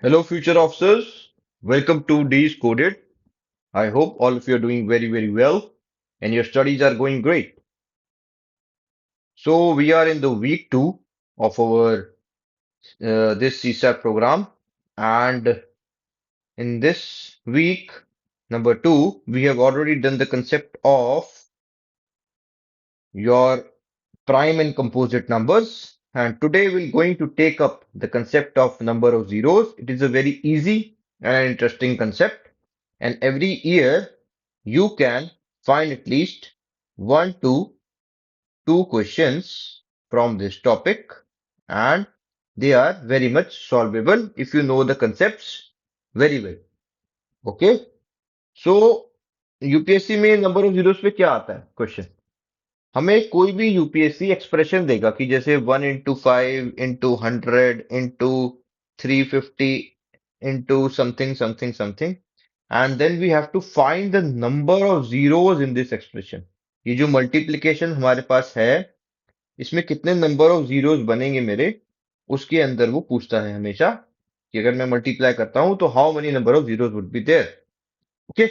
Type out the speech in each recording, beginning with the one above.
Hello, future officers. Welcome to D's Coded. I hope all of you are doing very, very well and your studies are going great. So we are in the week two of our this CSAT program, and in this week number two, we have already done the concept of your prime and composite numbers. And today we're going to take up the concept of number of zeros. It is a very easy and an interesting concept. And every year you can find at least one to two questions from this topic. And they are very much solvable if you know the concepts very well. Okay. So UPSC में number of zeros पे क्या आता है question? हमें कोई भी UPSC expression देगा कि जैसे 1 into 5 into 100 into 350 into something something something and then we have to find the number of zeros in this expression. ये जो मल्टीप्लिकेशन हमारे पास है इसमें कितने नंबर ऑफ जीरोस बनेंगे मेरे उसके अंदर वो पूछता है हमेशा कि अगर मैं मल्टीप्लाई करता हूं तो how many number of zeros would be there. Okay.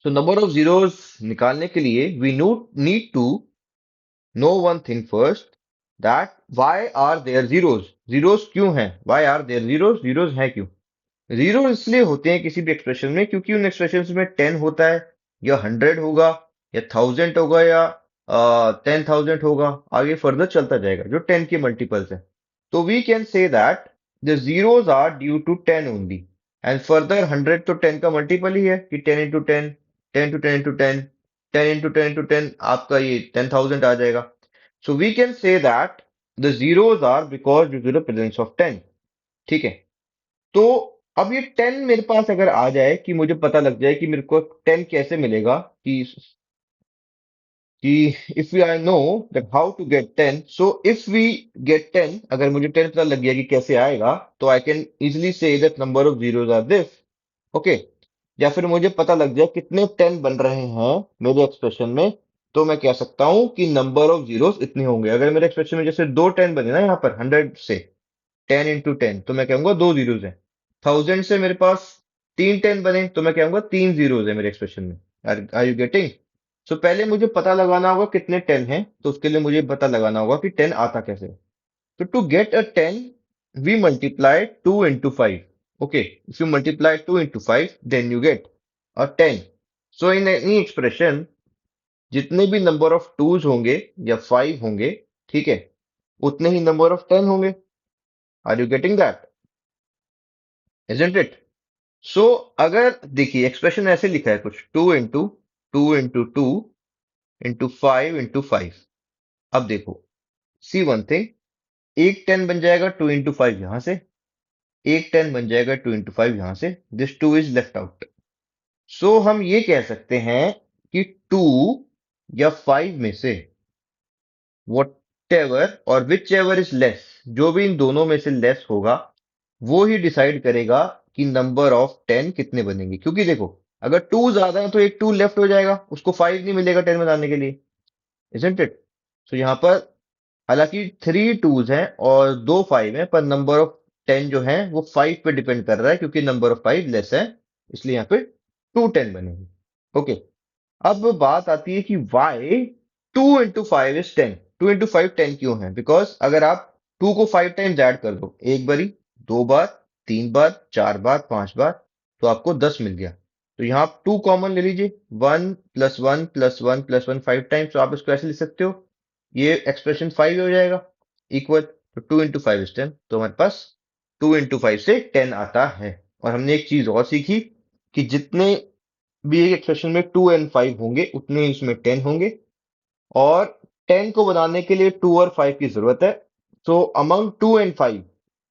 So number of zeros निकालने के लिए we need to know one thing first that why are there zeros? Zeros क्यों हैं? Why are there zeros? Zeros हैं क्यों? Zero इसलिए होते हैं किसी भी एक्सप्रेशन में क्योंकि उन एक्सप्रेशन में 10 होता है या 100 होगा या 1000 होगा या 10,000 होगा. आगे फर्दर चलता जाएगा जो 10 के मल्टीपल्स है. तो we can say that the zeros are due to 10 only and further 100 तो 10 का मल्टीपल ही है कि 10 into 10, 10 to 10 into 10, 10 into 10 into 10 आपका ये 10,000 आ जाएगा. So we can say that the zeros are because due to the presence of 10. ठीक है. तो अब ये 10 मेरे पास अगर आ जाए कि मुझे पता लग जाए कि मेरे को 10 कैसे मिलेगा कि if we I know that how to get 10, so if we get 10, अगर मुझे 10 पता लग गया कि कैसे आएगा तो I can easily say that number of zeros are this. Okay. या फिर मुझे पता लग जाए कितने 10 बन रहे हैं मेरे एक्सप्रेशन में तो मैं कह सकता हूं कि नंबर ऑफ जीरोस इतने होंगे. अगर मेरे एक्सप्रेशन में जैसे दो 10 बने ना यहाँ पर 100 से 10 into 10 तो मैं कहूंगा दो जीरोस हैं. 1000 से मेरे पास तीन 10 बने तो मैं कहूंगा तीन जीरोस है मेरे एक्सप्रेशन में. Are you getting? सो पहले मुझे पता लगाना होगा कितने 10 हैं तो उसके लिए मुझे पता लगाना होगा कि 10 आता कैसे. So to get a 10, we multiply 2 into 5. Okay, if you multiply 2 into 5, then you get a 10. So in any expression, जितने भी नंबर ऑफ टूज होंगे या 5 होंगे, ठीक है, उतने ही नंबर ऑफ 10 होंगे. Are you getting that? Isn't it? So अगर देखिए एक्सप्रेशन ऐसे लिखा है कुछ 2 into 2 into 2 into 5 into 5. अब देखो, सी वन थिंग, एक 10 बन जाएगा 2 into 5 यहां से, एक 10 बन जाएगा 2 into 5 यहां से. This 2 is left out. So हम ये कह सकते हैं कि 2 या 5 में से वट एवर और विच एवर इज लेस, जो भी इन दोनों में से लेस होगा वो ही डिसाइड करेगा कि नंबर ऑफ 10 कितने बनेंगे. क्योंकि देखो अगर 2 ज्यादा है तो एक 2 लेफ्ट हो जाएगा, उसको 5 नहीं मिलेगा 10 बनाने के लिए. Isn't it? सो यहां पर हालांकि थ्री टूज हैं और दो 5 हैं पर नंबर ऑफ 10 जो है वो 5 पे डिपेंड कर रहा है क्योंकि नंबर ऑफ 5 लेस है. इसलिए यहाँ पे 2 10 बनेंगे. ओके. अब बात आती है कि वाई 2 into 5 is 10. 2 into 5 10 क्यों है? बिकॉज अगर आप 2 को 5 टाइम्स ऐड कर दो, एक बारी, दो बार, तीन बार, चार बार, पांच बार, तो आपको 10 मिल गया. तो यहाँ आप 2 कॉमन ले लीजिए. 1 + 1 + 1 + 1 5 टाइम्स, तो आप इसको ऐसे लिख सकते हो. ये एक्सप्रेशन 5 हो जाएगा इक्वल. तो 2 into 5 is 10. तो हमारे पास 2 into 5 से 10 आता है. और हमने एक चीज और सीखी कि जितने भी एक एक्सप्रेशन में 2 and 5 होंगे उतने ही इसमें 10 होंगे. और 10 को बनाने के लिए 2 और 5 की जरूरत है. So among 2 and 5,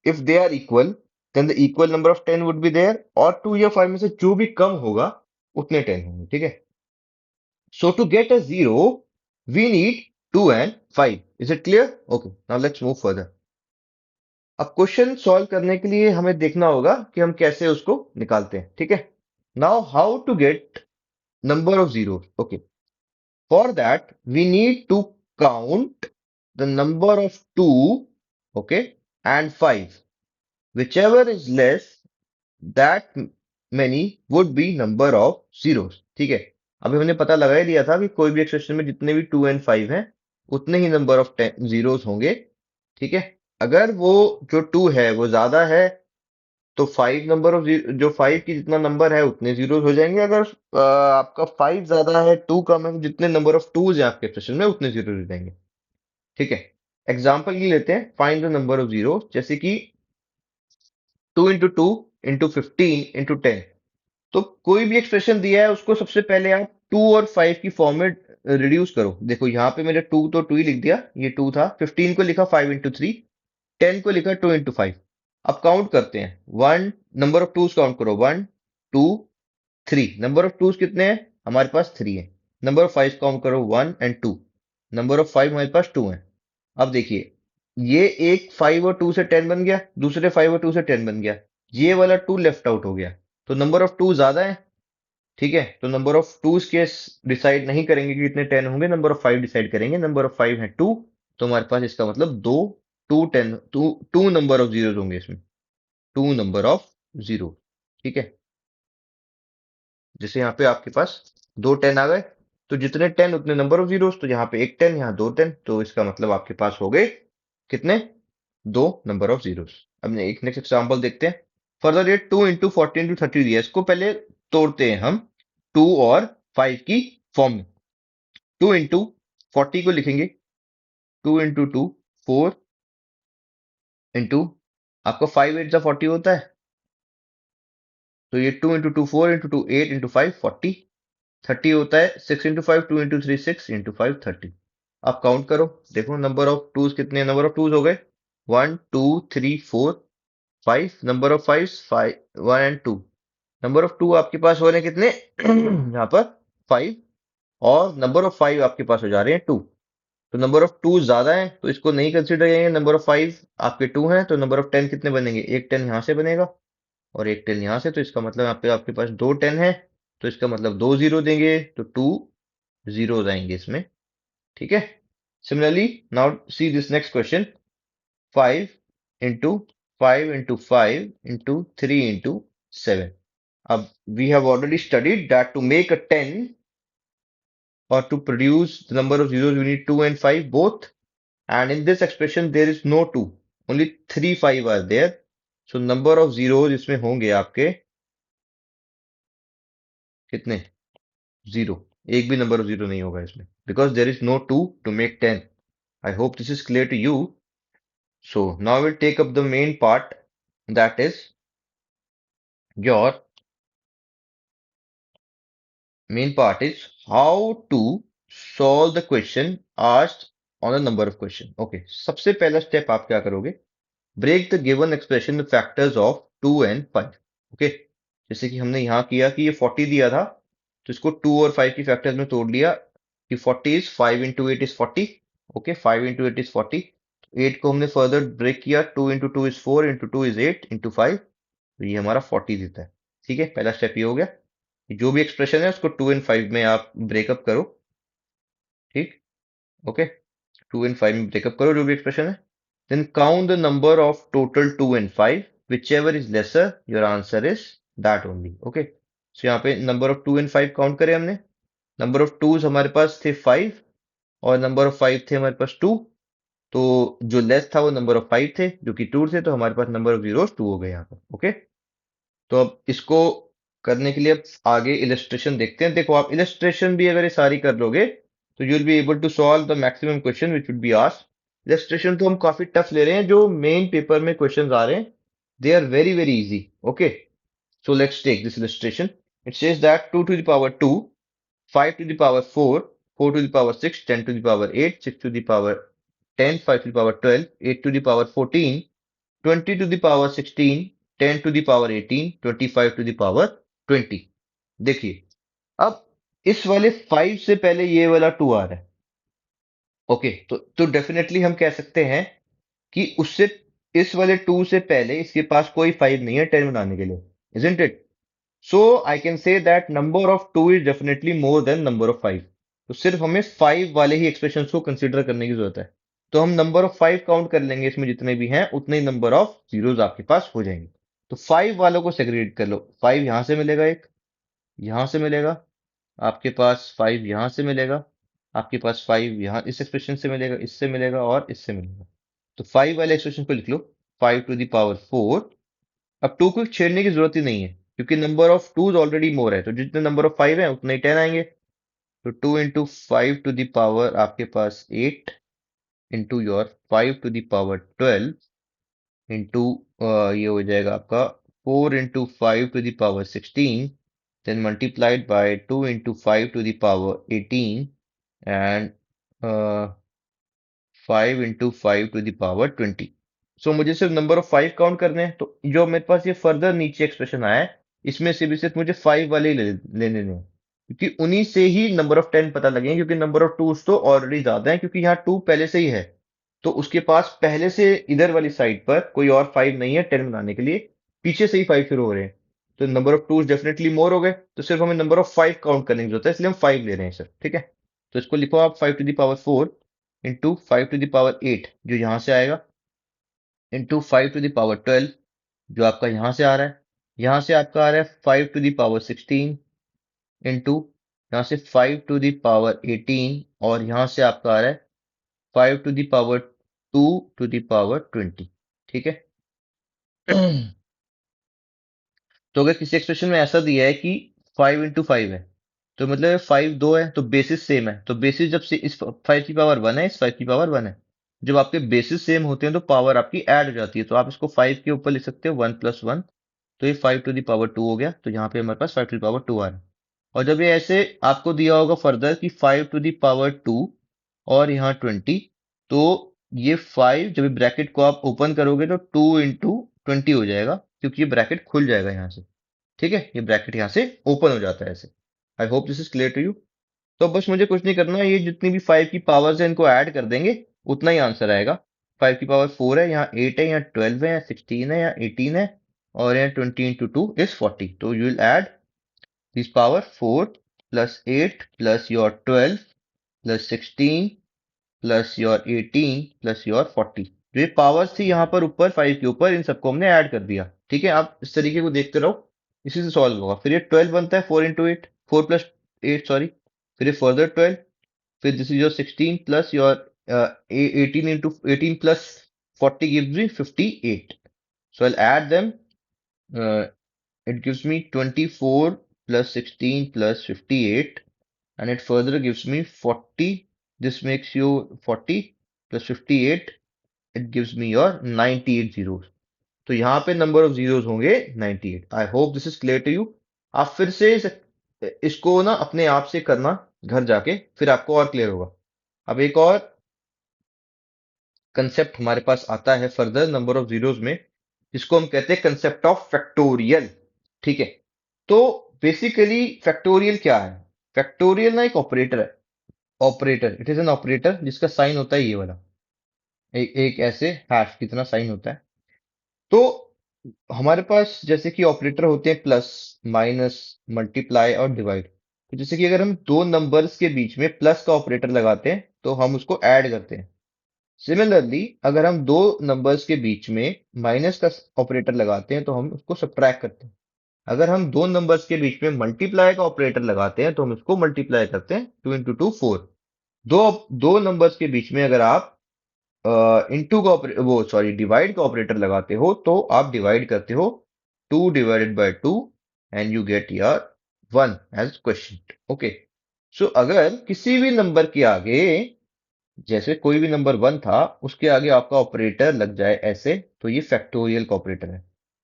if they are equal, then the equal number of 10 would be there. और 2 या 5 में से जो भी कम होगा उतने 10 होंगे. ठीक है. So to get a zero we need 2 and 5. Is it clear? Okay, now let's move further. अब क्वेश्चन सॉल्व करने के लिए हमें देखना होगा कि हम कैसे उसको निकालते हैं. ठीक है. Now how to get number of zeros. Okay. For that, we need to count the number of 2, okay, and 5. whichever is less that many would be number of zeros। ठीक है, अभी हमने पता लगा ही लिया था कि कोई भी एक्सप्रेशन में जितने भी 2 and 5 हैं उतने ही नंबर ऑफ जीरोस होंगे। ठीक है, अगर वो जो 2 है वो ज्यादा है तो 5 नंबर ऑफ, जो 5 की जितना नंबर है उतने जीरोस हो जाएंगे। अगर आपका 5 ज्यादा है 2 कम है तो जितने नंबर ऑफ टूज है आपके एक्सप्रेशन में उतने जीरो हो जाएंगे। ठीक है, एग्जाम्पल ये लेते हैं, find the number of zero, जैसे कि 2 into 2 into 15 into 10। तो कोई भी एक्सप्रेशन दिया है उसको सबसे पहले आप 2 और 5 की फॉर्म में रिड्यूस करो। देखो यहाँ पे मैंने 2 तो 2 ही लिख दिया, ये 2 था। 15 को लिखा 5 into 3, 10 को लिखा 2 into 5। अब काउंट करते हैं, one number of twos count करो, 1 2 3। नंबर ऑफ टूज कितने हैं हमारे पास? 3 है। नंबर ऑफ 5 काउंट करो, 1 and 2। नंबर ऑफ 5 हमारे पास 2 है। अब देखिए, ये एक 5 और 2 से 10 बन गया, दूसरे 5 और 2 से 10 बन गया, ये वाला 2 लेफ्ट आउट हो गया। तो नंबर ऑफ 2 ज्यादा है। ठीक है, तो नंबर ऑफ टूज के डिसाइड नहीं करेंगे कि कितने 10 होंगे, नंबर ऑफ 5 डिसाइड करेंगे। नंबर ऑफ 5 है 2, तो हमारे पास इसका मतलब दो, 2 10, टू नंबर ऑफ जीरोस होंगे इसमें, 2 नंबर ऑफ जीरो। ठीक है, जैसे यहाँ पे आपके पास 2 10 आ गए, तो जितने 10 उतने नंबर ऑफ जीरोस, तो यहाँ पे एक 10, यहाँ 2 10, तो इसका मतलब आपके पास हो गए कितने? 2 नंबर ऑफ जीरोस। अब एक नेक्स्ट एग्जाम्पल देखते हैं। फर्दर ये 2 into 40 into 30 दिया है, इसको पहले तोड़ते हैं हम 2 और 5 की फॉर्म में। 2 into 40 को लिखेंगे, 2 into 2 4 into, आपका 5 8 40 होता है, तो ये 2 into 2 4 into 2 8 into 5 40। 30 होता है, 6 into 5 2 into 3 6 into 5 30। आप काउंट करो, देखो नंबर ऑफ टूज कितने नंबर ऑफ टूज हो गए, 1 2 3 4 5। Number of five 1 and 2। Number of two आपके पास हो रहे हैं कितने यहाँ पर 5, और नंबर ऑफ 5 आपके पास हो जा रहे हैं 2। तो नंबर ऑफ टू ज्यादा है तो इसको नहीं कंसिडर करेंगे। नंबर ऑफ 5 आपके 2 हैं, तो नंबर ऑफ 10 कितने बनेंगे? एक 10 यहां से बनेगा और एक 10 यहां से, तो इसका मतलब यहाँ पे आपके पास 2 10 है, तो इसका मतलब 2 जीरो देंगे, तो 2 जीरोस आएंगे इसमें। ठीक है, similarly now see this next question, 5 into 5 into 5 into 3 into 7। अब we have already studied that to make a 10 or to produce the number of zeros, you need 2 and 5 both. And in this expression, there is no 2, only 3 5 are there. So number of zeros इसमें होंगे आपके कितने? Zero. एक भी number of zero नहीं होगा इसमें, because there is no 2 to make 10। I hope this is clear to you. So now we'll take up the main part, that is your main part is how to solve the question asked on a number of question। Okay, सबसे पहला step आप क्या करोगे? Break the given expression में factors of 2 and 5। Okay, जैसे कि हमने यहाँ किया कि ये 40 दिया था, तो इसको 2 और 5 की फैक्टर्स में तोड़ लिया कि 40 is 5 into 8 is 40। Okay, 5 into 8 is 40। 8 को हमने फर्दर ब्रेक किया, 2 into 2 is 4 into 2 is 8 into 5, तो ये हमारा 40 देता है। ठीक है, पहला स्टेप ये हो गया, जो भी एक्सप्रेशन है उसको 2 and 5 में आप ब्रेकअप करो। ठीक, ओके, 2 and 5 में ब्रेकअप करो जो भी एक्सप्रेशन है। Then count the number of total 2 and 5, whichever is lesser, your answer is that only। Okay, so यहाँ पे number of 2 and 5 काउंट करें हमने। नंबर ऑफ टूज हमारे पास थे 5 और नंबर ऑफ 5 थे हमारे पास 2, तो जो लेस था वो नंबर ऑफ 5 थे जो कि 2 थे, तो हमारे पास नंबर ऑफ जीरोस 2 हो गए यहाँ पर। ओके, तो अब इसको करने के लिए अब आगे इलस्ट्रेशन देखते हैं। देखो, आप इलस्ट्रेशन भी अगर ये सारी कर लोगे तो you will be able to solve the maximum question which would be asked. Illustration तो हम काफी टफ ले रहे हैं, जो मेन पेपर में क्वेश्चंस आ रहे हैं they are very very easy. Okay, so let's take this illustration। It says that 2 to the power 2, 5 to the power 4, 4 to the power 6, 10 to the power 8, 6 to the power 10, 5 to the power 12, 8 to the power 14, 20 to the power 16, 10 to the power 18, 25 to the power 20। देखिए, अब इस वाले 5 से पहले ये वाला 2 आ रहा है। ओके, तो डेफिनेटली हम कह सकते हैं कि उससे, इस वाले 2 से पहले इसके पास कोई 5 नहीं है 10 बनाने के लिए, isn't it? So I can say that number of 2 is definitely more than number of 5। तो सिर्फ हमें 5 वाले ही एक्सप्रेशन को कंसिडर करने की जरूरत है। तो हम नंबर ऑफ 5 काउंट कर लेंगे, इसमें जितने भी हैं उतने ही नंबर ऑफ जीरोस आपके पास हो जाएंगे। तो 5 वालों को सेग्रीगेट कर लो। 5 यहां से मिलेगा, एक यहां से मिलेगा, आपके पास 5 यहां से मिलेगा, आपके पास 5 यहां इस एक्सप्रेशन से मिलेगा, इससे मिलेगा और इससे मिलेगा। तो 5 वाले एक्सप्रेशन को लिख लो, 5 to the power 4। अब 2 को छेड़ने की जरूरत ही नहीं है, क्योंकि नंबर ऑफ टूज ऑलरेडी मोर है, तो जितने नंबर ऑफ 5 है उतने ही 10 आएंगे। तो 2 into 5 to the power आपके पास 8 into your 5 to the power 12 into ये हो जाएगा आपका 4 into 5 to the power 16, then multiplied by 2 into 5 to the power 18 and 5 into 5 to the power 20। सो मुझे सिर्फ नंबर ऑफ 5 काउंट करने हैं, तो जो मेरे पास ये फर्दर नीचे एक्सप्रेशन आया है, इसमें से भी सिर्फ मुझे 5 वाले ही लेने हैं, क्योंकि उन्हीं से ही नंबर ऑफ 10 पता लगेंगे, क्योंकि नंबर ऑफ टूज तो ऑलरेडी ज्यादा है, क्योंकि यहाँ 2 पहले से ही है। तो उसके पास पहले से इधर वाली साइड पर कोई और 5 नहीं है 10 बनाने के लिए, पीछे से ही 5 शुरू हो रहे हैं। तो number of twos definitely more हो गए, तो सिर्फ हमें नंबर ऑफ 5 काउंट करने की जरूरत है, इसलिए हम 5 ले रहे हैं सर। ठीक है, तो इसको लिखो आप 5 to the power 4 into 5 to the power 8 जो यहां से आएगा, इंटू 5 to the power 12 जो आपका यहां से आ रहा है, यहां से आपका आ रहा है 5 to the power 16 इंटू यहां से 5 to the power 18 और यहां से आपका आ रहा है 5 to the power 2 to the power 20। ठीक है। तो अगर किसी एक्सप्रेशन में ऐसा दिया है कि 5 into 5 है, तो मतलब 5 दो है, तो बेसिस सेम है, तो बेसिस जब से इस 5 की पावर 1 है, इस 5 की पावर 1 है, जब आपके बेसिस सेम होते हैं तो पावर आपकी ऐड हो जाती है, तो आप इसको 5 के ऊपर लिख सकते हो 1 + 1। तो ये 5 to the power 2 हो गया, तो यहाँ पे हमारे पास 5 to the power 2 आ रहा है। और जब ये ऐसे आपको दिया होगा फर्दर कि 5 to the power 2 और यहाँ 20, तो ये 5 जब ब्रैकेट को आप ओपन करोगे तो 2 into 20 हो जाएगा, क्योंकि ये ब्रैकेट खुल जाएगा यहाँ से। ठीक है, ये ब्रैकेट यहाँ से ओपन हो जाता है ऐसे। I hope this is clear to you. तो बस मुझे कुछ नहीं करना, ये जितनी भी 5 की पावर्स है इनको ऐड कर देंगे, उतना ही आंसर आएगा। 5 की पावर 4 है, यहाँ 8 है, यहाँ 12 है, यहाँ 16 है, यहाँ 18 है, और यहाँ 20 into 2 is 40। तो you will add this power 4 plus 8 plus your 12 plus 16 plus your 18 plus your 40। जो ये पावर्स थी यहाँ पर ऊपर 5 के ऊपर, इन सबको हमने ऐड कर दिया। ठीक है, आप इस तरीके को देखते रहो, इसी से सॉल्व होगा। फिर ये 12 बनता है 4 into 8, 4 + 8 सॉरी, फिर ये फर्दर 12, फिर this is your 16 plus your 18 plus 40 gives me 58। So I'll add them. It gives me 24 plus 16 plus 58, and it further gives me 40. This makes you 40 plus 58. It gives me your 98 zeros. तो यहाँ पे number of zeros होंगे 98। I hope this is clear to you. आप फिर से इसको ना अपने आप से करना घर जाके, फिर आपको और क्लियर होगा। अब एक और कंसेप्ट हमारे पास आता है फर्दर नंबर ऑफ जीरोस में, जिसको हम कहते हैं कंसेप्ट ऑफ फैक्टोरियल। ठीक है, तो बेसिकली फैक्टोरियल क्या है? फैक्टोरियल ना एक ऑपरेटर है, operator, it is an operator जिसका साइन होता है ये वाला, एक ऐसे हैश कितना साइन होता है। तो हमारे पास जैसे कि ऑपरेटर होते हैं प्लस, माइनस, मल्टीप्लाई और डिवाइड। तो जैसे कि अगर हम दो नंबर्स के बीच में प्लस का ऑपरेटर लगाते हैं तो हम उसको ऐड करते हैं। सिमिलरली अगर हम दो नंबर्स के बीच में माइनस का ऑपरेटर लगाते हैं तो हम उसको सब्ट्रैक्ट करते हैं। अगर हम दो नंबर्स के बीच में मल्टीप्लाई का ऑपरेटर लगाते हैं तो हम उसको मल्टीप्लाई करते हैं, 2 into 2 4। दो दो नंबर्स के बीच में अगर आप इंटू का वो सॉरी डिवाइड का ऑपरेटर लगाते हो तो आप डिवाइड करते हो 2 ÷ 2 and you get your 1 as question. Okay, so अगर किसी भी नंबर के आगे, जैसे कोई भी नंबर 1 था, उसके आगे आपका ऑपरेटर लग जाए ऐसे, तो ये फैक्टोरियल का ऑपरेटर है।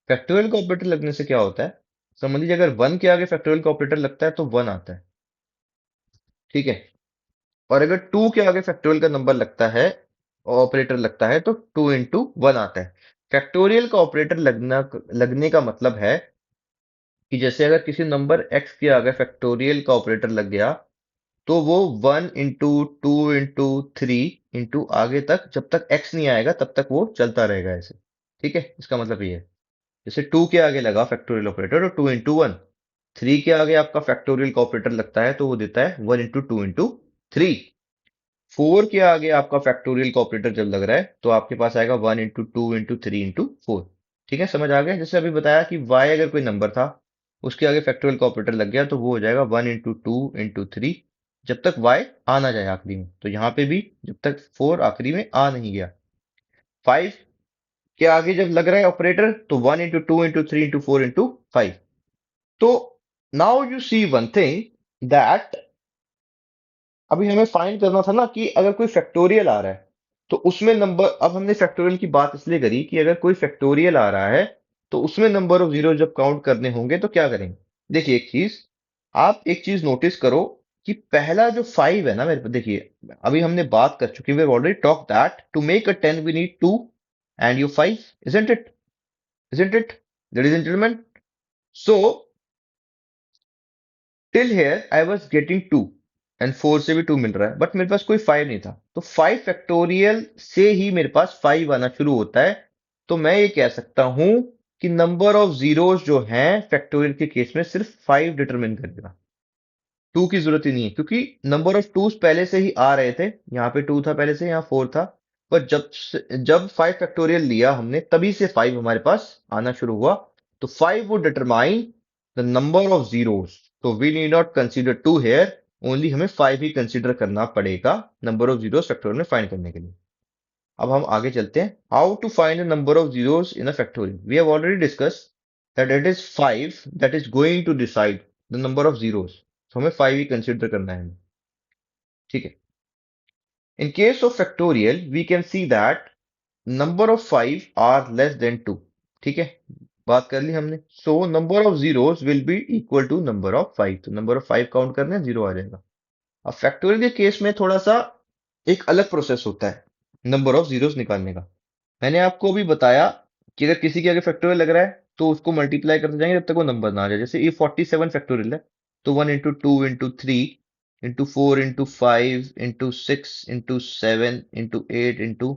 फैक्टोरियल का ऑपरेटर लगने से क्या होता है, समझ लीजिए अगर 1 के आगे फैक्टोरियल का ऑपरेटर लगता है तो 1 आता है। ठीक है, और अगर 2 के आगे फैक्टोरियल का नंबर लगता है, ऑपरेटर लगता है, तो 2 into 1 आता है। फैक्टोरियल का ऑपरेटर लगने का मतलब है कि जैसे अगर किसी नंबर x के आगे फैक्टोरियल का ऑपरेटर लग गया, तो वो 1 into 2 into 3 इंटू आगे तक, जब तक x नहीं आएगा तब तक वो चलता रहेगा ऐसे। ठीक है, इसका मतलब ये है, जैसे 2 के आगे लगा फैक्टोरियल ऑपरेटर तो 2 into 1, 3 के आगे आपका फैक्टोरियल का ऑपरेटर लगता है तो वो देता है 1 into 2 into 3। 4 के आगे आपका फैक्टोरियल का ऑपरेटर जब लग रहा है तो आपके पास आएगा 1 into 2 into 3 into 4। ठीक है, समझ आ गया। जैसे अभी बताया कि y अगर कोई नंबर था, उसके आगे फैक्टोरियल का ऑपरेटर लग गया तो वो हो जाएगा 1 into 2 into 3, जब तक y आ ना जाए आखिरी में। तो यहाँ पे भी जब तक 4 आखिरी में आ नहीं गया। 5 के आगे जब लग रहा है ऑपरेटर तो 1 into 2 into 3 into 4 into 5। तो now you see one thing that अभी हमें फाइंड करना था ना कि अगर कोई फैक्टोरियल आ रहा है तो उसमें नंबर, अब हमने फैक्टोरियल की बात इसलिए करी कि अगर कोई फैक्टोरियल आ रहा है तो उसमें नंबर ऑफ जीरो जब काउंट करने होंगे तो क्या करेंगे। देखिए एक चीज, आप एक चीज नोटिस करो कि पहला जो 5 है ना मेरे, देखिए अभी हमने बात कर चुके, we have already talk that to make a 10 we need 2 and you 5, isn't it ladies and gentleman. So till here I was getting 2 and 4 से भी 2 मिल रहा है, बट मेरे पास कोई 5 नहीं था। तो 5 फैक्टोरियल से ही मेरे पास 5 आना शुरू होता है। तो मैं ये कह सकता हूं कि नंबर ऑफ जीरोस जो हैं फैक्टोरियल के केस में सिर्फ 5 डिटरमिन करेगा। 2 की जरूरत ही नहीं है, क्योंकि नंबर ऑफ टूज पहले से ही आ रहे थे। यहाँ पे 2 था पहले से, यहाँ 4 था। पर जब 5 फैक्टोरियल लिया हमने तभी से 5 हमारे पास आना शुरू हुआ। तो 5 would determine the number of zeros, तो we need not consider 2 here, only हमें 5 ही कंसीडर करना पड़ेगा नंबर ऑफ जीरोस फैक्टोरियल में फाइंड करने के लिए। अब हम आगे चलते हैं, how to find the number of zeros in a factorial. We have already discuss that it is 5 that is going to decide the number of zeros. तो हमें 5 ही कंसीडर करना है हमें। ठीक है, in case of factorial we can see that number of 5 are less than 2। ठीक है, बात कर ली हमने। So number of zeros will be equal to number of 5। तो नंबर ऑफ 5 काउंट करने जीरो आ जाएगा। अब फैक्टोरियल के केस में थोड़ा सा एक अलग प्रोसेस होता है नंबर ऑफ जीरोस निकालने का। मैंने आपको अभी बताया कि अगर किसी के आगे फैक्टोरियल लग रहा है तो उसको मल्टीप्लाई करते जाएंगे जब तक वो नंबर ना आ जाए। जैसे ये 47 फैक्टोरियल है, तो 1 into 2 into 3 into 4 into 5 into 6 into 7 into 8 into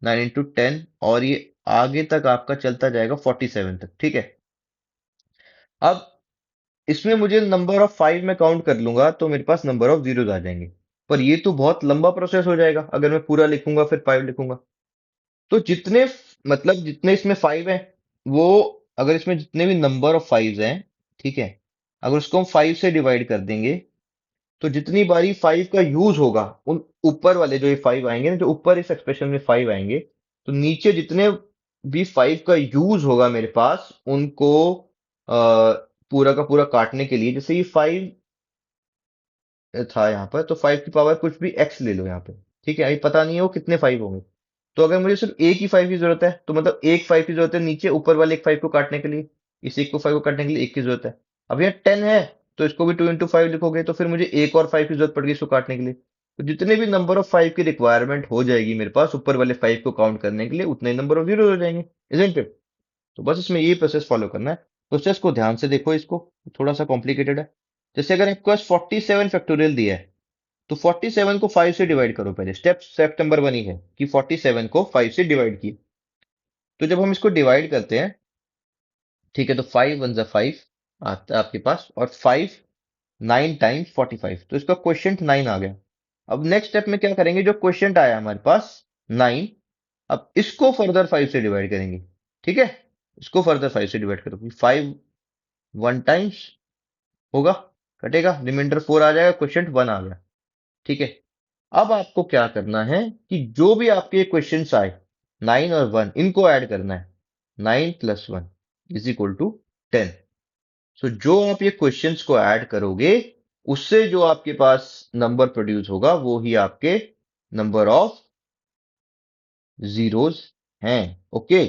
9 into 10, और ये आगे तक आपका चलता जाएगा 47 तक। ठीक है, अब इसमें मुझे नंबर ऑफ 5 में काउंट कर लूंगा तो मेरे पास नंबर ऑफ जीरोज आ जाएंगे। पर ये तो बहुत लंबा प्रोसेस हो जाएगा अगर मैं पूरा लिखूंगा फिर 5 लिखूंगा। तो मतलब जितने इसमें 5 हैं, वो, अगर इसमें जितने भी नंबर ऑफ 5 हैं, ठीक है, अगर उसको हम 5 से डिवाइड कर देंगे तो जितनी बारी 5 का यूज होगा, उन ऊपर वाले जो ये 5 आएंगे ना, जो ऊपर इस एक्सप्रेशन में 5 आएंगे, तो नीचे जितने भी 5 का यूज होगा मेरे पास उनको पूरा का पूरा काटने के लिए, जैसे ये 5 था यहाँ पर, तो 5 की पावर कुछ भी एक्स ले लो यहाँ पे। ठीक है, अभी पता नहीं है वो कितने 5 होंगे। तो अगर मुझे सिर्फ एक ही 5 की जरूरत है तो मतलब एक 5 की जरूरत है नीचे ऊपर वाले एक 5 को काटने के लिए। इस एक को 5 को काटने के लिए एक की जरूरत है। अब यहाँ 10 है तो इसको भी 2 into 5 लिखोगे तो फिर मुझे एक और 5 की जरूरत पड़ेगी इसको काटने के लिए। तो जितने भी नंबर ऑफ 5 की रिक्वायरमेंट हो जाएगी मेरे पास ऊपर वाले 5 को काउंट करने के लिए, उतने ही नंबर ऑफ जीरो हो जाएंगे। Isn't it? तो बस इसमें ये प्रोसेस फॉलो करना है। प्रोसेस को ध्यान से देखो, इसको थोड़ा सा कॉम्प्लिकेटेड है। जैसे अगर आपके पास 47 फैक्टोरियल दिया है तो 47 को 5 से डिवाइड करो। पहले स्टेप नंबर 1 ही है कि 47 को 5 से डिवाइड किए। तो जब हम इसको डिवाइड करते हैं, ठीक है, तो 5 1 5 आता है आपके पास, और 5 9 टाइम्स 45, तो इसका क्वेश्चन 9 आ गया। अब नेक्स्ट स्टेप में क्या करेंगे, जो क्वेश्चन आया हमारे पास 9, अब इसको फर्दर 5 से डिवाइड करेंगे। ठीक है, इसको फर्दर 5 से डिवाइड करो, 5 1 टाइम्स होगा, कटेगा, रिमाइंडर 4 आ जाएगा, क्वेश्चन 1 आ गया। ठीक है, अब आपको क्या करना है कि जो भी आपके क्वेश्चंस आए 9 और 1, इनको ऐड करना है। 9 + 1 इज इक्वल टू 10। सो जो आप ये क्वेश्चंस को ऐड करोगे उससे जो आपके पास नंबर प्रोड्यूस होगा वो ही आपके नंबर ऑफ जीरोस हैं। Okay,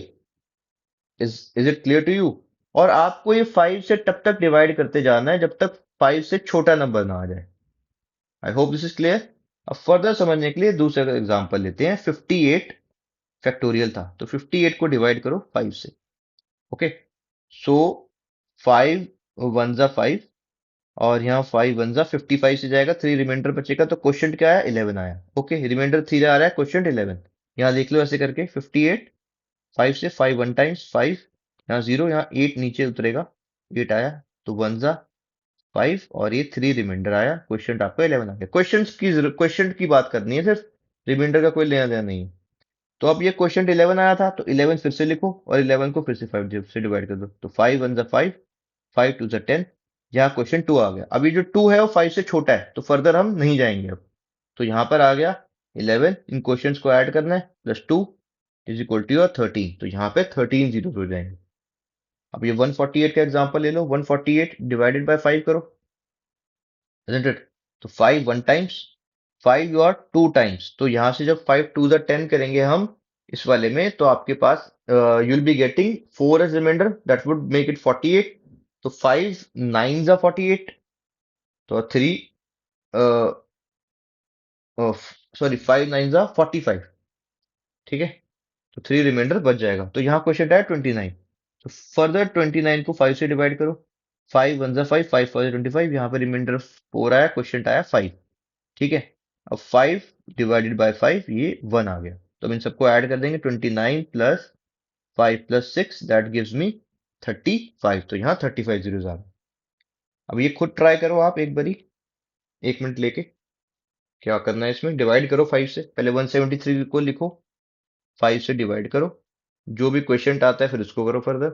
is it clear to you? और आपको ये 5 से तब तक डिवाइड करते जाना है जब तक 5 से छोटा नंबर ना आ जाए। आई होप दिस इज क्लियर। अब फर्दर समझने के लिए दूसरा एग्जांपल लेते हैं। 58 फैक्टोरियल था, तो 58 को डिवाइड करो 5 से। ओके, सो 5 1 जा 5, और यहाँ 5 1 जा 55 से जाएगा, 3 रिमाइंडर बचेगा, तो क्वेश्चन क्या आया, 11 आया। ओके, रिमाइंडर 3 आ रहा है, क्वेश्चन 11। यहाँ देख लो ऐसे करके, 58 5 से 5 1 टाइम्स 5, यहाँ 0, यहाँ 8 नीचे उतरेगा, 8 आया, तो 1 जा 5, और ये 3 रिमाइंडर आया, क्वेश्चन आपका 11 आ गया। क्वेश्चन की बात करनी है सिर्फ, रिमाइंडर का कोई लेना देना नहीं है। तो अब ये क्वेश्चन 11 आया था, तो 11 फिर से लिखो और 11 को फिर से 5 से डिवाइड कर दो। तो 5 1 5, 5 2 10। यहाँ क्वेश्चन 2 आ गया। अभी जो 2 है वो 5 से छोटा है, तो फर्दर हम नहीं जाएंगे अब। तो यहाँ पर आ गया 11, इन क्वेश्चंस को ऐड करना है, +2 इज इक्वल टू योर 13। तो यहाँ पे 13 जीरो हो जाएंगे। अब ये 148 का एग्जांपल ले लो, 148 डिवाइडेड बाय 5 करो, isn't it? तो 5 1 टाइम्स, 5 और 2 टाइम्स। तो यहां से जब 5 2 10 करेंगे हम इस वाले में, तो आपके पास you'll be getting 4 as reminder, that would make it 48। तो 5 9 जा 48, तो 3 सॉरी 5 9 जा 45, ठीक है। तो 3 रिमाइंडर बच जाएगा। तो यहाँ क्वेश्चन आया 29। तो फर्दर 29 को 5 से डिवाइड करो, 5 1 जा 5, 5 5 25, यहाँ पे रिमाइंडर 4 आया, क्वेश्चन आया 5, ठीक है। अब 5 डिवाइडेड बाय 5, ये 1 आ गया। तो हम इन सबको ऐड कर देंगे, 29 plus 5 plus 6, that gives me 35। तो यहाँ 35 जीरोस आ गए। अब ये खुद ट्राई करो आप एक बारी, 1 मिनट लेके। क्या करना है इसमें, डिवाइड करो 5 से, पहले 173 को लिखो, 5 से डिवाइड करो, जो भी क्वेश्चन आता है फिर उसको करो further.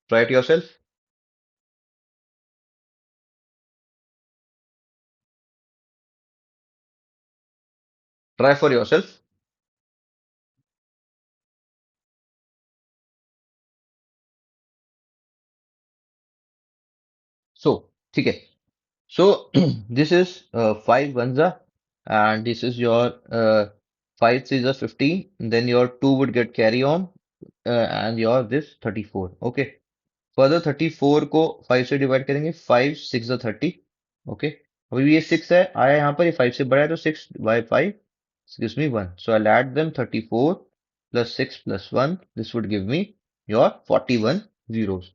Try it yourself, try for yourself. So ठीक है। So this is 5 ones are, and this is your 5 threes are 15. Then your 2 would get carry on, and your this 34. Okay. Further 34 को 5 से divide करेंगे, 5 6 are 30. Okay. अभी ये 6 है आया यहाँ पर, ये 5 से बड़ा है, तो 6 by 5 gives me 1. So I'll add them, 34 plus 6 plus 1. This would give me your 41 zeros.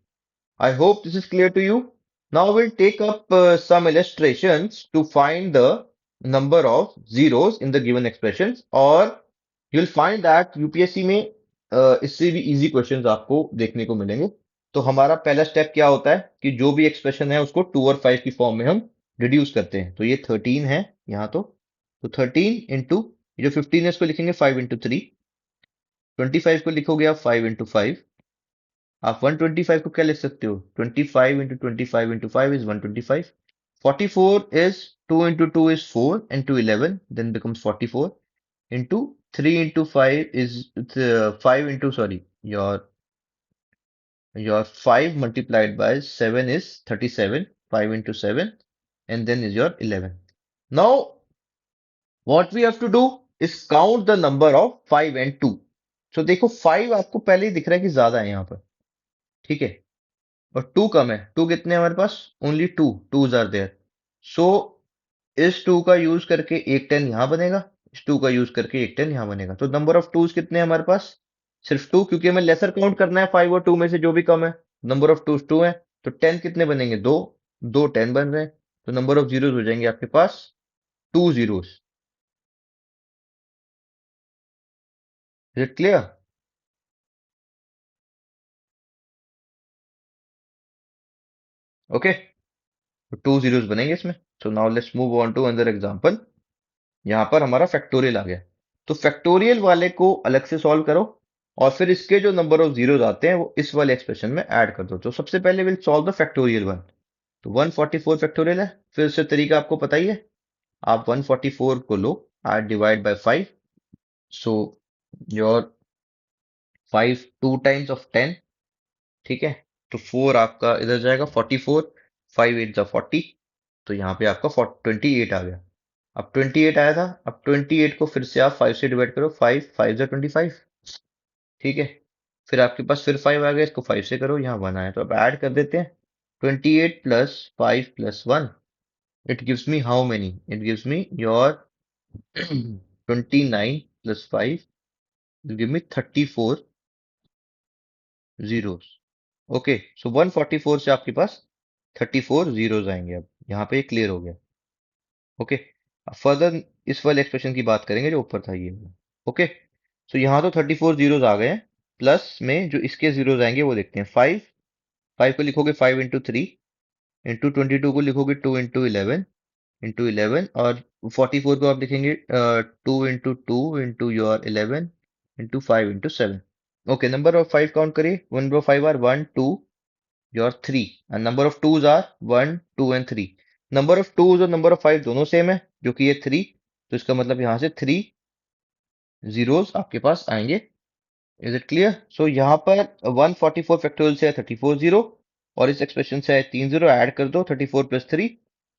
I hope this is clear to you. Now we'll take up some illustrations to find the number of zeros in the given expressions, और you'll find that UPSC में इससे भी easy questions आपको देखने को मिलेंगे। तो हमारा पहला स्टेप क्या होता है कि जो भी एक्सप्रेशन है उसको 2 और 5 की फॉर्म में हम रिड्यूस करते हैं। तो ये 13 है यहाँ, तो 13 इंटू, जो 15 है इसको लिखेंगे 5 इंटू 3, 25 को लिखोगे आप 5 इंटू 5। आप 125 को क्या लिख सकते हो, 25 into 25 into 5 is 125। 44 is 2 into 2 is 4 into 11, then becomes 44 into 3 into 5 is 5 into, sorry, your 5 multiplied by 7 is 37, 5 into 7, and then is your 11. Now what we have to do is count the number of 5 and 2. So देखो 5 आपको पहले ही दिख रहा है कि ज्यादा है यहाँ पर, ठीक है, और 2 कम है। 2 कितने हैं हमारे पास, ओनली 2, 2s आर देयर। सो इस 2 का यूज करके एक 10 यहां बनेगा, इस 2 का यूज करके एक 10 यहां बनेगा। तो नंबर ऑफ 2s कितने हैं हमारे पास, सिर्फ 2, क्योंकि हमें लेसर काउंट करना है 5 और 2 में से जो भी कम है। नंबर ऑफ 2s 2 है, तो 10 कितने बनेंगे, 2, 2 10 बन रहे हैं। तो नंबर ऑफ जीरोस हो जाएंगे आपके पास 2 zeros. Is it clear? Okay, तो 2 जीरोस बनेंगे इसमें। So now let's move on to another example. यहाँ पर हमारा फैक्टोरियल आ गया, तो फैक्टोरियल वाले को अलग से सॉल्व करो, और फिर इसके जो नंबर ऑफ जीरोस आते हैं वो इस वाले एक्सप्रेशन में ऐड कर दो। तो सबसे पहले will solve the factorial one. तो 144 फैक्टोरियल है, फिर से तरीका आपको पता ही है। आप 144 को लो, or divide by 5। So your 5 2 times of 10, ठीक है। तो 4 आपका इधर जाएगा, 44, 5 8 जा 40। तो यहाँ पे आपका 28 आ गया। अब 28 आया था, अब 28 को फिर से आप 5 से डिवाइड करो, 5 5 जा 25, ठीक है। फिर आपके पास फिर 5 आ गया, इसको 5 से करो, यहाँ 1 आया, तो अब ऐड कर देते हैं। 28 plus 5 plus 1, it gives me how many, it gives me your 29 plus 5 will give me 34 zeros. Okay, so 144 से आपके पास 34 जीरोस आएंगे। अब यहाँ पे क्लियर हो गया। ओके, अब फर्दर इस वाले एक्सप्रेशन की बात करेंगे जो ऊपर था ये। ओके, सो यहाँ तो 34 जीरोस आ गए हैं, प्लस में जो इसके जीरोस आएंगे वो देखते हैं। 5, 5 को लिखोगे 5 इंटू 3, इंटू 22 को लिखोगे 2 इंटू 11, इंटू 11, और 44 को आप लिखेंगे 2 into 2 into your 11 into 5 into 7. Okay, number of 5 count करिए. Number of 5 are 1, 2, your 3. And number of 2s are 1, 2 and 3. Number of 2s और number of 5 दोनों सेम है, जो कि ये 3. तो इसका मतलब यहाँ से 3 zeros आपके पास आएंगे. Is it clear? सो यहाँ पर 144 फैक्टोरियल से है 34 जीरो, और इस एक्सप्रेशन से है 3 जीरो. ऐड कर दो 34 प्लस 3,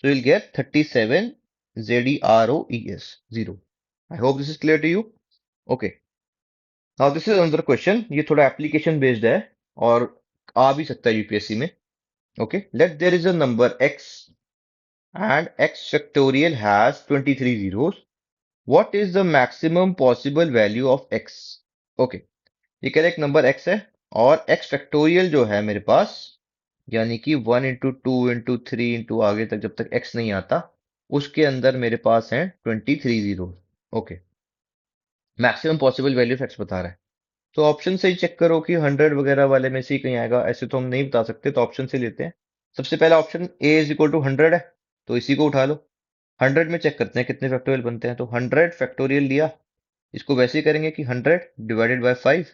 सो you'll get 37 zeroes zero. I hope this is clear to you. Okay, now this is another question. ये थोड़ा एप्लीकेशन बेस्ड है और आ भी सकता है यूपीएससी में. Okay, let there is a number x and x factorial has 23 zeros. What is the maximum possible value of x? Okay, ये कह रहे एक नंबर x है और x फैक्टोरियल जो है मेरे पास, यानी कि 1 into 2 into 3 into आगे तक जब तक x नहीं आता, उसके अंदर मेरे पास है 23 zero. Okay, maximum possible value of x बता रहा है. तो ऑप्शन से ही चेक करो कि 100 वगैरह वाले में से ही कहीं आएगा. ऐसे तो हम नहीं बता सकते, तो ऑप्शन से लेते हैं. सबसे पहला option a is equal to 100 है, तो इसी को उठा लो. 100 में चेक करते हैं कितने फैक्टोरियल बनते हैं. तो 100 फैक्टोरियल लिया, इसको वैसे ही करेंगे कि 100 divided by 5.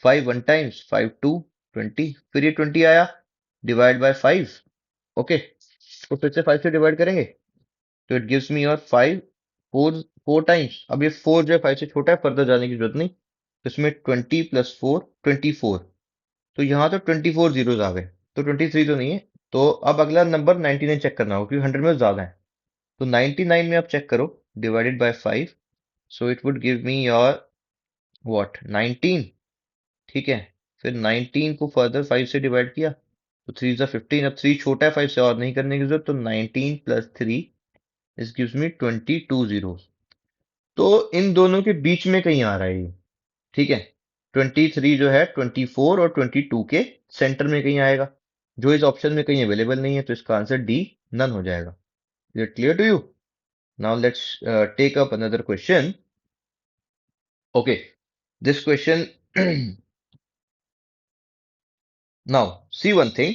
5 one times, 5 to 20, फिर ये 20 आया, डिवाइड बाय 5. ओके, तो फिर से 5 से डिवाइड करेंगे, तो it gives me your 5 four four times. अब ये 4 जो है 5 से छोटा है, फर्दर जाने की जरूरत नहीं. तो इसमें 20 प्लस 4 24. तो यहाँ तो 24 जीरोज आ गए, तो 23 तो नहीं है. तो अब अगला नंबर 99 चेक करना होगा, क्योंकि 100 में ज्यादा है. तो 99 में आप चेक करो, divided by 5, so it would give me your what 19. ठीक है, फिर 19 को फर्दर 5 से डिवाइड किया, तो 3 ज़ा 15. अब 3 छोटा है 5 से, और नहीं करने की जरूरत. तो 19 प्लस 3 इस गिव्स मी 22 जीरो. तो इन दोनों के बीच में कहीं आ रहा है ये. ठीक है, 23 जो है 24 और 22 के सेंटर में कहीं आएगा, जो इस ऑप्शन में कहीं अवेलेबल नहीं है. तो इसका आंसर डी नन हो जाएगा. Is it clear to you? Now let's take up another question. Okay, this question. Now see one thing.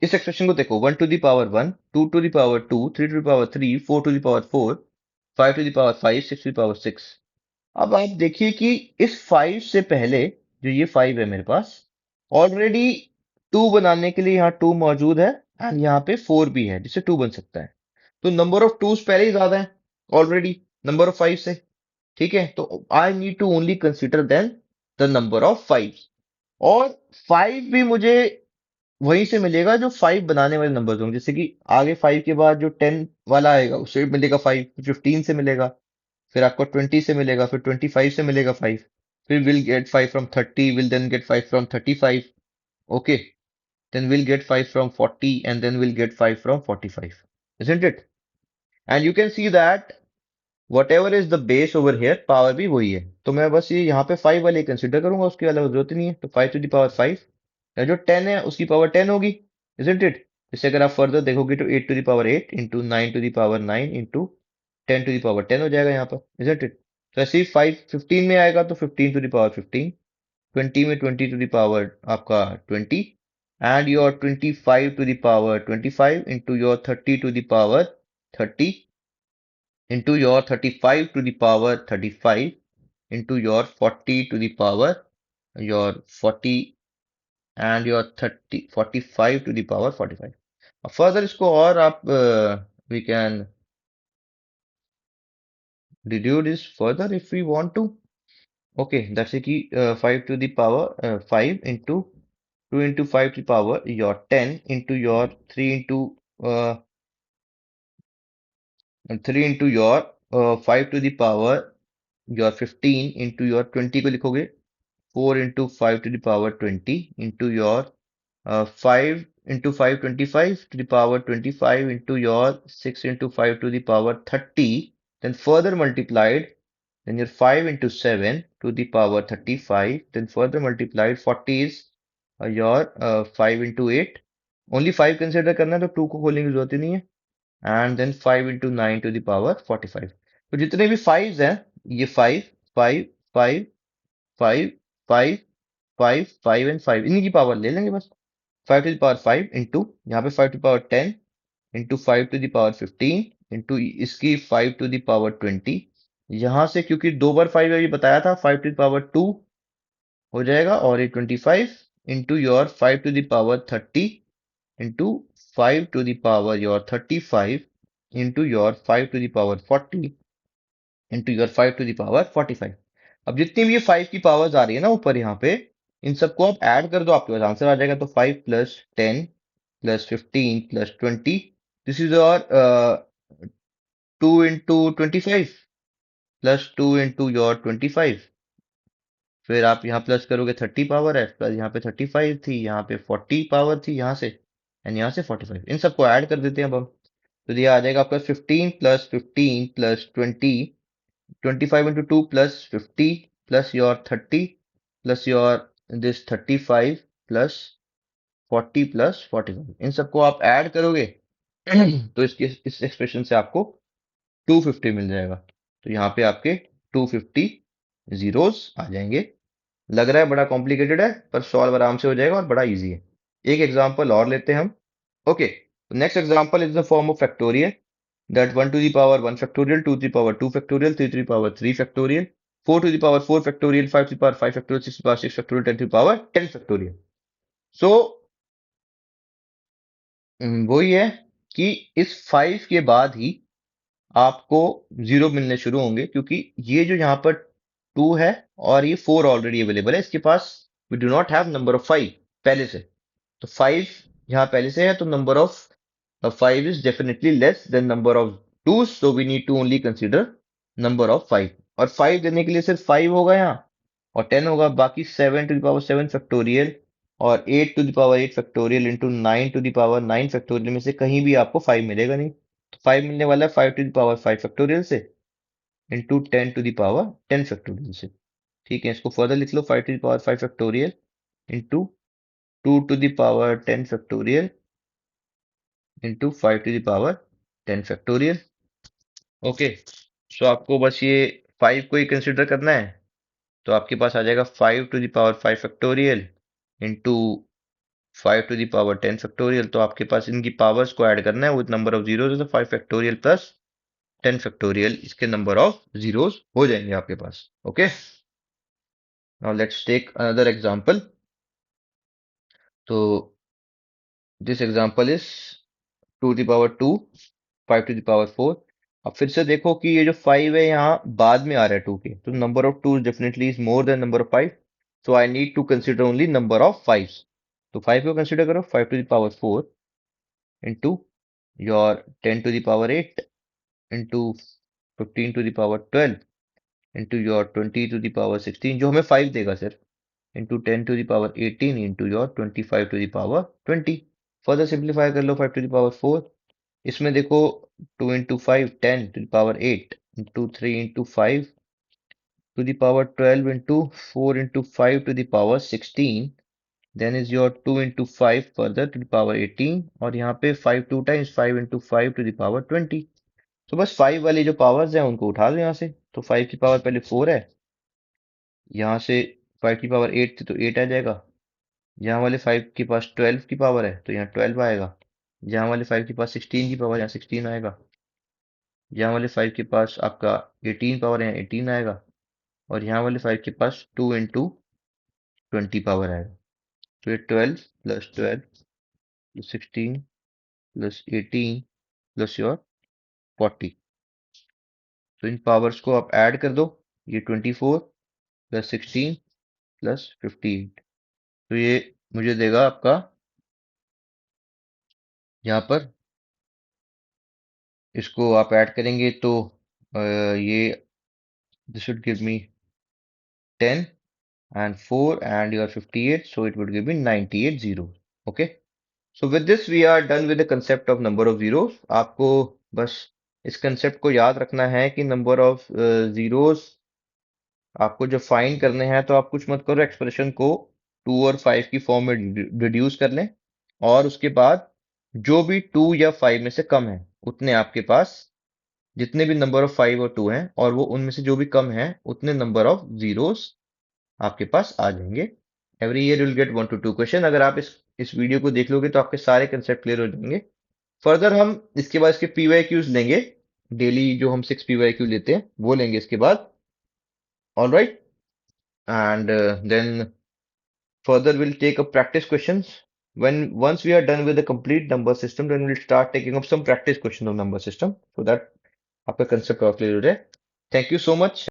इस एक्सप्रेशन को देखो, 1 to the power 1, 2 to the power 2, 3 to the power 3, 4 to the power 4, 5 to the power 5, 6 to the power 6. अब आप देखिए कि इस 5 से पहले जो ये 5 है मेरे पास, ऑलरेडी 2 बनाने के लिए यहाँ 2 मौजूद है, एंड यहाँ पे 4 भी है जिससे 2 बन सकता है. तो नंबर ऑफ 2s पहले ही ज्यादा है ऑलरेडी नंबर ऑफ 5 से. ठीक है, तो I need to only consider then the number of 5. और 5 भी मुझे वहीं से मिलेगा जो 5 बनाने वाले नंबर्स होंगे. जैसे कि आगे 5 के बाद जो 10 वाला आएगा उससे मिलेगा 5, 15 से मिलेगा, फिर आपको 20 से मिलेगा, फिर 25 से मिलेगा 5, फिर will get 5 from 30, will then get 5 from 35. Okay, then will get 5 from 40, and then will get 5 from 45. isn't it? And you can see that whatever is the base over here, power भी वही है. तो मैं बस ये यहाँ पे 5 वाले कंसिडर करूंगा, उसके अलावा जरूरत ही नहीं है. तो 5 to the power 5, या जो 10 है उसकी पावर 10 होगी. isn't it? इससे अगर आप फर्दर देखोगे तो 8 to the power 8 into 9 to the power 9 into 10 to the power 10 हो जाएगा यहाँ पर. isn't it? तो ऐसे ही 5 15 में आएगा तो 15 to the power 15, 20 में 20 to the power आपका 20, and your 25 to the power 25 into your 30 to the power 30, into your 35 to the power 35, into your 40 to the power your 40, and your 45 to the power 45. Further इसको और आप we can deduce this further if we want to. Okay, that's कि 5 to the power 5 into 2 into 5 to the power your 10 into your 3 into uh, 3 into your 5 to the power your 15 into your 20 को लिखोगे 4 into 5 to the power 20 into your 5 into 5 25 to the power 25 into your 6 into 5 to the power 30, then further multiplied, then your 5 into 7 to the power 35, then further multiplied 40 is your 5 into 8. only 5 consider करना है, तो 2 को खोलने की जरूरत ही नहीं है. And then 5 into 9 to the power 45. तो जितने भी 5 हैं, ये 5 5 5 5 5 5 5 एंड 5, इन्हीं की पावर ले लेंगे बस. 5 to the power 5 into यहाँ पे 5 to the power 10 into 5 to the power 15 into इसकी 5 to the power 20। यहां से क्योंकि 2 बार 5 अभी बताया था, 5 to the power 2 हो जाएगा, और ये 25 into your 5 to the power 30 into 5 to the power your 35 into your 5 to the power 40 into your 5 to the power 45। अब जितनी भी ये 5 की पावर्स आ रही है ना ऊपर यहाँ पे, इन सबको आप ऐड कर दो, आपके पास आंसर आ जाएगा। तो 5 + 10 + 15 + 20, this is your 2 into 25 plus 2 into your 25। फिर आप यहाँ प्लस करोगे 30 पावर है, प्लस यहाँ पे 35 थी, यहाँ पे 40 पावर थी यहाँ से, एंड यहाँ से 45। इन सबको ऐड कर देते हैं अब हम। तो ये आ जाएगा आपका 15 + 15 + 20, 25 into 2 + 50 plus your 30 plus your this 35 plus 40 plus 45। इन सबको आप ऐड करोगे तो इसके इस एक्सप्रेशन से आपको 250 मिल जाएगा। तो यहाँ पे आपके 250 जीरोस आ जाएंगे। लग रहा है बड़ा कॉम्प्लिकेटेड है, पर सॉल्व आराम से हो जाएगा और बड़ा इजी है। एक एग्जांपल और लेते हैं हम। Okay, next example is the form of factorial, that 1 to the power 1 factorial, 2 to the power 2 factorial, 3 to the power 3 factorial, 4 to the power 4 factorial, 5 to the power 5 factorial, 6 to the power 6 factorial, 10 to the power 10 factorial। सो वही है कि इस 5 के बाद ही आपको zero मिलने शुरू होंगे, क्योंकि ये जो यहाँ पर 2 है और ये 4 ऑलरेडी अवेलेबल है इसके पास। We do not have number of 5 पहले से। तो 5 यहाँ पहले से है, तो number of 5 is definitely less than number of 2's, so we need to only consider number of 5। और 5 देने के लिए सिर्फ 5 होगा यहाँ, और 10 होगा। बाकी 7 to the power 7 फैक्टोरियल और 8 to the power 8 factorial into 9 to the power 9 factorial में से कहीं भी आपको 5 मिलेगा नहीं। तो 5 मिलने वाला है 5 to the power 5 फैक्टोरियल से into 10 to the power 10 factorial से। ठीक है, इसको फर्दर लिख लो, 5 to the power 5 factorial into 2 to the power 10 factorial into 5 to the power 10 factorial. Okay, so आपको बस ये 5 को ही कंसिडर करना है। तो आपके पास आ जाएगा 5 to the power 5 factorial into 5 to the power 10 factorial. तो आपके पास इनकी पावर्स को ऐड करना है विद नंबर ऑफ जीरोस, तो 5 फैक्टोरियल प्लस 10 फैक्टोरियल, इसके नंबर ऑफ जीरोस हो जाएंगे आपके पास। Okay, now let's take another example. तो this example is 2 to the power 2, 5 to the power 4। अब फिर से देखो कि ये जो 5 है यहाँ बाद में आ रहा है 2 के, तो number of 2 definitely is more than number of 5। So I need to consider only number of 5। तो 5 को कंसिडर करो, 5 to the power 4 into your 10 to the power 8 into 15 to the power 12 into your 20 to the power 16, जो हमें 5 देगा sir, into 10 to the power 18 into your 25 to the power 20। Further simplify कर लो 5 to the power 4। इसमें देखो 2 into 5 10 to the power 8 into 3 into 5 to the power 12 into 4 into 5 to the power 16, then is your 2 into 5 further to the power 18, और यहाँ पे 5 2 times 5 into 5 to the power 20। तो बस 5 वाली जो पावर्स हैं उनको उठा दो यहाँ से। तो 5 की पावर पहले 4 है, यहाँ से 5 की पावर 8 थी तो 8 आ जाएगा। यहाँ वाले 5 के पास 12 की पावर है तो यहाँ 12 आएगा। यहाँ वाले 5 के पास 16 की पावर, यहाँ 16 आएगा। यहाँ वाले 5 के पास आपका 18 पावर है, 18 आएगा। और यहाँ वाले 5 के पास 2 into 20 पावर आएगा। तो ये 12 + 12 + 16 + 18 + योर 40। तो इन पावर्स को आप ऐड कर दो, ये 24 + 16 + 58। तो ये मुझे देगा आपका यहाँ पर, इसको आप ऐड करेंगे तो ये this would give me 10 and 4 and your 58, so it would give me 98 zeros। okay, so with this we are done with the concept of number of zeros। आपको बस इस कंसेप्ट को याद रखना है कि नंबर ऑफ जीरोस आपको जब फाइंड करने हैं तो आप कुछ मत करो, एक्सप्रेशन को 2 और 5 की फॉर्म में रिड्यूस कर लें, और उसके बाद जो भी 2 या 5 में से कम है उतने आपके पास, जितने भी नंबर ऑफ 5 और 2 हैं और वो उनमें से जो भी कम है उतने नंबर ऑफ जीरोस आपके पास आ जाएंगे। Every year will get 1 to 2 question. अगर आप इस वीडियो को देख लोगे तो आपके सारे कंसेप्ट क्लियर हो जाएंगे। फर्दर हम इसके बाद इसके पीवाईक्यूज लेंगे डेली जो हम 6 PYQ लेते हैं वो लेंगे इसके बाद. All right. And then further we'll take up practice questions. Once we are done with the complete number system, then we'll start taking up some practice questions of number system so that आपका concept और clear हो जाए. Thank you so much.